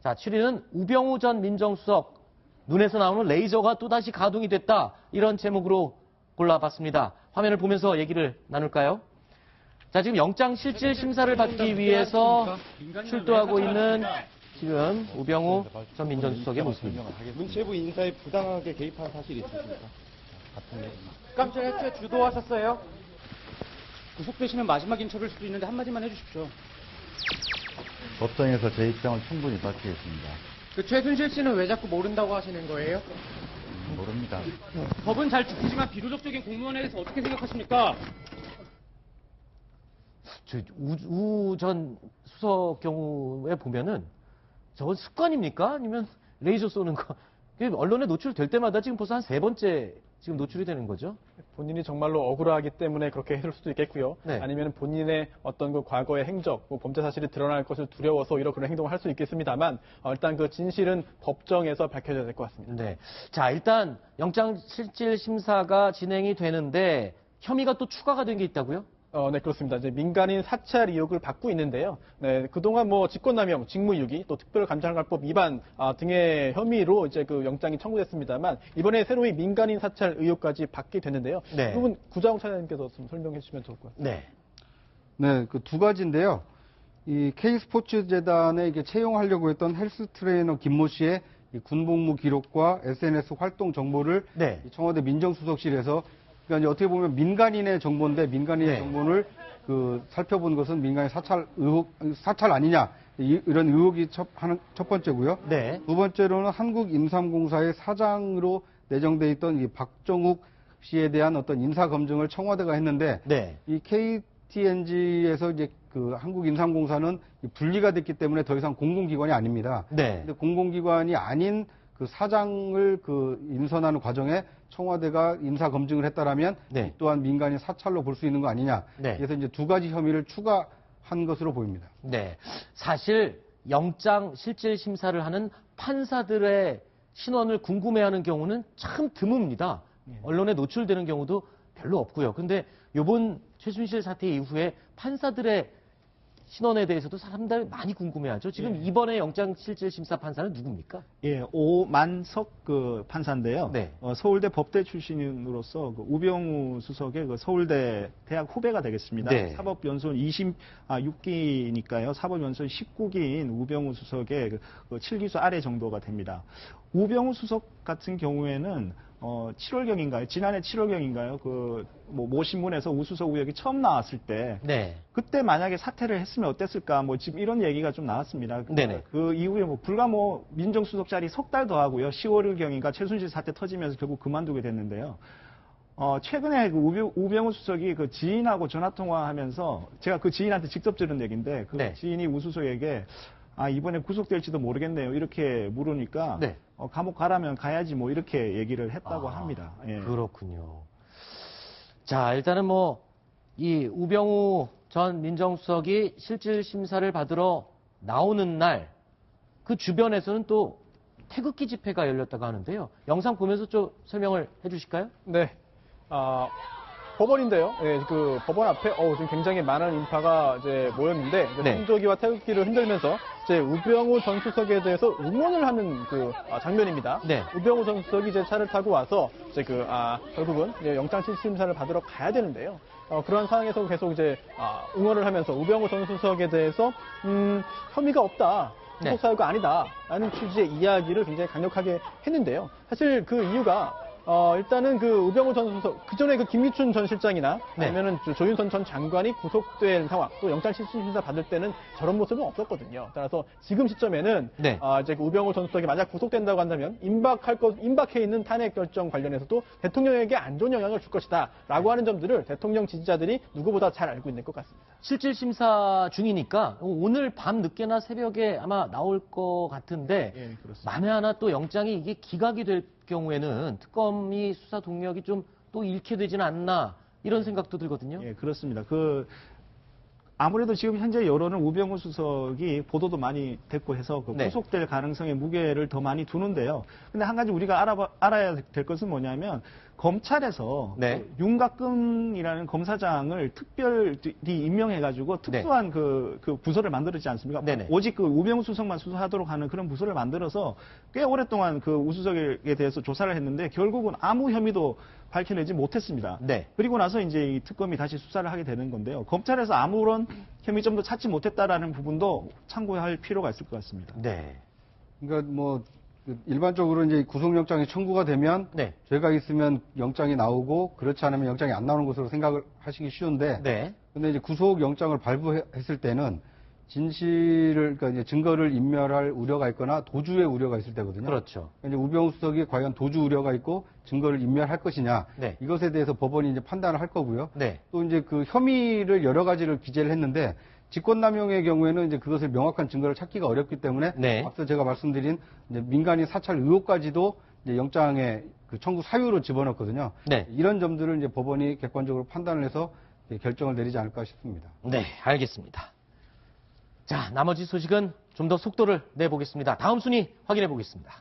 자, 7위는 우병우 전 민정수석. 눈에서 나오는 레이저가 또다시 가동이 됐다. 이런 제목으로 골라봤습니다. 화면을 보면서 얘기를 나눌까요? 자, 지금 영장 실질 심사를 받기 위해서 출두하고 있는 지금 우병우 전 민정수석의 모습입니다. 문체부 인사에 부당하게 개입한 사실이 있으십니까? 깜짝 해체 주도하셨어요? 구속되시면 마지막 인터뷰일 수도 있는데 한마디만 해주십시오. 법정에서 제 입장을 충분히 밝히겠습니다. 그 최순실 씨는 왜 자꾸 모른다고 하시는 거예요? 모릅니다. 법은 잘 지키지만 비도덕적인 공무원에 대해서 어떻게 생각하십니까? 우 전 수석 경우에 보면은 저건 습관입니까? 아니면 레이저 쏘는 거? 언론에 노출될 때마다 지금 벌써 한 3번째 지금 노출이 되는 거죠? 본인이 정말로 억울하기 때문에 그렇게 했을 수도 있겠고요. 네. 아니면 본인의 어떤 그 과거의 행적, 뭐 범죄 사실이 드러날 것을 두려워서 이런 그런 행동을 할 수 있겠습니다만 일단 그 진실은 법정에서 밝혀져야 될 것 같습니다. 네. 자, 일단 영장 실질 심사가 진행이 되는데 혐의가 또 추가가 된 게 있다고요? 네, 그렇습니다. 이제 민간인 사찰 의혹을 받고 있는데요. 네, 그동안 뭐 직권남용, 직무유기, 또 특별감찰관법 위반 등의 혐의로 이제 그 영장이 청구됐습니다만 이번에 새로이 민간인 사찰 의혹까지 받게 됐는데요. 네. 이 부분 구자홍 차장님께서 좀 설명해 주시면 좋을 것 같습니다. 네. 네, 그 두 가지인데요. 이 K스포츠재단에 이게 채용하려고 했던 헬스 트레이너 김모 씨의 이 군복무 기록과 SNS 활동 정보를 네. 이 청와대 민정수석실에서 그러니까 이제 어떻게 보면 민간인의 정보인데 민간인의 네. 정보를 그 살펴본 것은 민간인 사찰 아니냐 이런 의혹이 첫 번째고요. 네. 두 번째로는 한국임상공사의 사장으로 내정돼 있던 이 박정욱 씨에 대한 어떤 인사 검증을 청와대가 했는데 네. 이 KTNG에서 이제 그 한국임상공사는 분리가 됐기 때문에 더 이상 공공기관이 아닙니다. 네. 근데 공공기관이 아닌 그 사장을 그 인선하는 과정에 청와대가 인사 검증을 했다라면 네. 이 또한 민간인 사찰로 볼 수 있는 거 아니냐. 네. 그래서 이제 두 가지 혐의를 추가한 것으로 보입니다. 네. 사실 영장 실질 심사를 하는 판사들의 신원을 궁금해하는 경우는 참 드뭅니다. 언론에 노출되는 경우도 별로 없고요. 근데 이번 최순실 사태 이후에 판사들의 신원에 대해서도 사람들 많이 궁금해하죠. 지금 이번에 영장 실질 심사 판사는 누굽니까? 예, 오만석 그 판사인데요. 네. 서울대 법대 출신으로서 그 우병우 수석의 그 서울대 대학 후배가 되겠습니다. 네. 사법연수원 26기니까요. 사법연수원 19기인 우병우 수석의 그 7기수 아래 정도가 됩니다. 우병우 수석 같은 경우에는 7월경인가요? 지난해 7월경인가요? 모 신문에서 우수석 의혹이 처음 나왔을 때, 네. 그때 만약에 사퇴를 했으면 어땠을까? 지금 이런 얘기가 좀 나왔습니다. 네네. 그 이후에 불과 민정수석 자리 석 달 더 하고요. 10월경인가 최순실 사태 터지면서 결국 그만두게 됐는데요. 최근에 그 우병우 수석이 그 지인하고 전화통화하면서 제가 그 지인한테 직접 들은 얘기인데, 그 네. 지인이 우수석에게 이번에 구속될지도 모르겠네요. 이렇게 물으니까, 네. 감옥 가라면 가야지 이렇게 얘기를 했다고 합니다. 예. 그렇군요. 자, 일단은 이 우병우 전 민정수석이 실질 심사를 받으러 나오는 날, 그 주변에서는 또 태극기 집회가 열렸다고 하는데요. 영상 보면서 좀 설명을 해 주실까요? 네. 법원인데요. 네, 그 법원 앞에 지금 굉장히 많은 인파가 이제 모였는데 네. 손조기와 태극기를 흔들면서 이제 우병우 전 수석에 대해서 응원을 하는 그 장면입니다. 네. 우병우 전 수석이 이제 차를 타고 와서 이제 결국은 이제 영장 실질 심사를 받으러 가야 되는데요. 그런 상황에서 계속 이제 응원을 하면서 우병우 전 수석에 대해서 혐의가 없다. 네. 구속 사유가 아니다라는 취지의 이야기를 굉장히 강력하게 했는데요. 사실 그 이유가 일단은 그 우병우 전 수석, 그 전에 그 김미춘 전 실장이나 네. 아니면은 조윤선 전 장관이 구속된 상황, 또 영장 실질 심사 받을 때는 저런 모습은 없었거든요. 따라서 지금 시점에는 네. 이제 그 우병우 전 수석이 만약 구속된다고 한다면 임박해 있는 탄핵 결정 관련해서도 대통령에게 안 좋은 영향을 줄 것이다라고 하는 점들을 대통령 지지자들이 누구보다 잘 알고 있는 것 같습니다. 실질 심사 중이니까 오늘 밤 늦게나 새벽에 아마 나올 것 같은데 예, 그렇습니다. 만에 하나 또 영장이 이게 기각이 될 경우에는 특검이 수사 동력이 좀 또 잃게 되지는 않나 이런 생각도 들거든요. 예, 그렇습니다. 아무래도 지금 현재 여론은 우병우 수석이 보도도 많이 됐고 해서 네. 구속될 가능성에 무게를 더 많이 두는데요. 근데 한 가지 우리가 알아야 될 것은 뭐냐면 검찰에서 네. 그 윤곽근이라는 검사장을 특별히 임명해가지고 특수한 그 부서를 만들었지 않습니까? 네네. 오직 그 우병우 수석만 수사하도록 하는 그런 부서를 만들어서 꽤 오랫동안 그 우 수석에 대해서 조사를 했는데 결국은 아무 혐의도 밝혀내지 못했습니다. 네. 그리고 나서 이제 이 특검이 다시 수사를 하게 되는 건데요. 검찰에서 아무런 혐의점도 찾지 못했다라는 부분도 참고할 필요가 있을 것 같습니다. 네. 그러니까 뭐 일반적으로 이제 구속영장이 청구가 되면 네. 죄가 있으면 영장이 나오고 그렇지 않으면 영장이 안 나오는 것으로 생각을 하시기 쉬운데 네. 근데 이제 구속영장을 발부했을 때는 진실을 그러니까 이제 증거를 인멸할 우려가 있거나 도주의 우려가 있을 때거든요. 그렇죠. 이제 우병우 수석이 과연 도주 우려가 있고 증거를 인멸할 것이냐 네. 이것에 대해서 법원이 이제 판단을 할 거고요. 네. 또 이제 그 혐의를 여러 가지를 기재를 했는데 직권남용의 경우에는 이제 그것을 명확한 증거를 찾기가 어렵기 때문에 네. 앞서 제가 말씀드린 이제 민간인 사찰 의혹까지도 이제 영장에 그 청구 사유로 집어넣거든요. 네. 이런 점들을 이제 법원이 객관적으로 판단을 해서 이제 결정을 내리지 않을까 싶습니다. 네, 알겠습니다. 자, 나머지 소식은 좀 더 속도를 내보겠습니다. 다음 순위 확인해 보겠습니다.